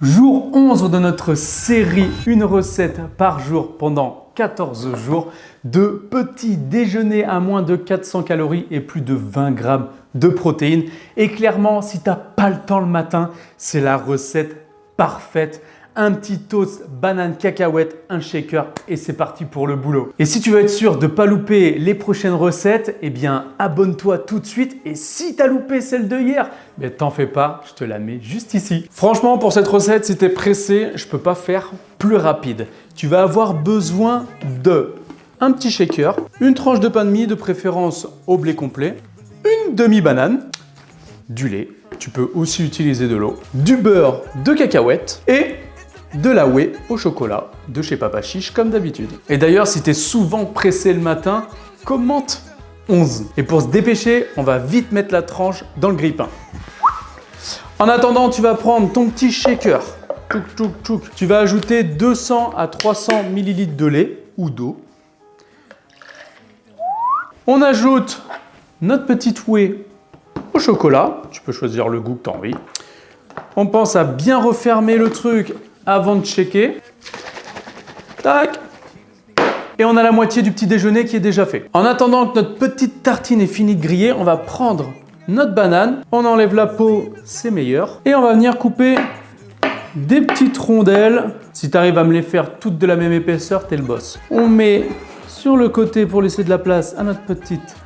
Jour 11 de notre série, une recette par jour pendant 14 jours de petit déjeuner à moins de 400 calories et plus de 20 grammes de protéines. Et clairement, si tu n'as pas le temps le matin, c'est la recette parfaite. Un petit toast, banane, cacahuète, un shaker et c'est parti pour le boulot. Et si tu veux être sûr de ne pas louper les prochaines recettes, eh bien abonne-toi tout de suite. Et si tu as loupé celle de hier, t'en fais pas, je te la mets juste ici. Franchement, pour cette recette, si tu es pressé, je peux pas faire plus rapide. Tu vas avoir besoin de un petit shaker, une tranche de pain de mie de préférence au blé complet, une demi-banane, du lait, tu peux aussi utiliser de l'eau, du beurre de cacahuète et de la whey au chocolat de chez Papa Chiche comme d'habitude. Et d'ailleurs, si tu es souvent pressé le matin, commente 11. Et pour se dépêcher, on va vite mettre la tranche dans le grille-pain. En attendant, tu vas prendre ton petit shaker. Tchouk, tchouk, tchouk. Tu vas ajouter 200 à 300 ml de lait ou d'eau. On ajoute notre petite whey au chocolat. Tu peux choisir le goût que tu as envie. On pense à bien refermer le truc avant de shaker. Tac. Et on a la moitié du petit déjeuner qui est déjà fait. En attendant que notre petite tartine est finie de griller, on va prendre notre banane. On enlève la peau, c'est meilleur. Et on va venir couper des petites rondelles. Si tu arrives à me les faire toutes de la même épaisseur, t'es le boss. On met sur le côté pour laisser de la place à notre petite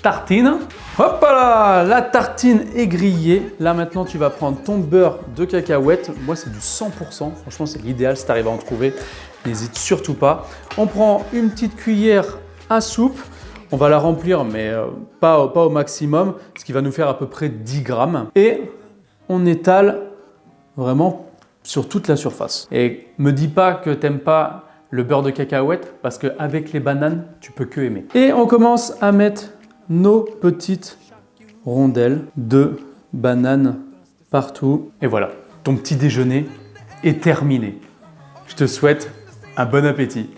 tartine. Hop là, la tartine est grillée. Là maintenant, tu vas prendre ton beurre de cacahuète. Moi, c'est du 100%. Franchement, c'est l'idéal si tu arrives à en trouver. N'hésite surtout pas. On prend une petite cuillère à soupe. On va la remplir, mais pas au maximum, ce qui va nous faire à peu près 10 grammes. Et on étale vraiment sur toute la surface. Et me dis pas que tu n'aimes pas le beurre de cacahuète, parce qu'avec les bananes, tu peux que aimer. Et on commence à mettre nos petites rondelles de bananes partout. Et voilà, ton petit déjeuner est terminé. Je te souhaite un bon appétit.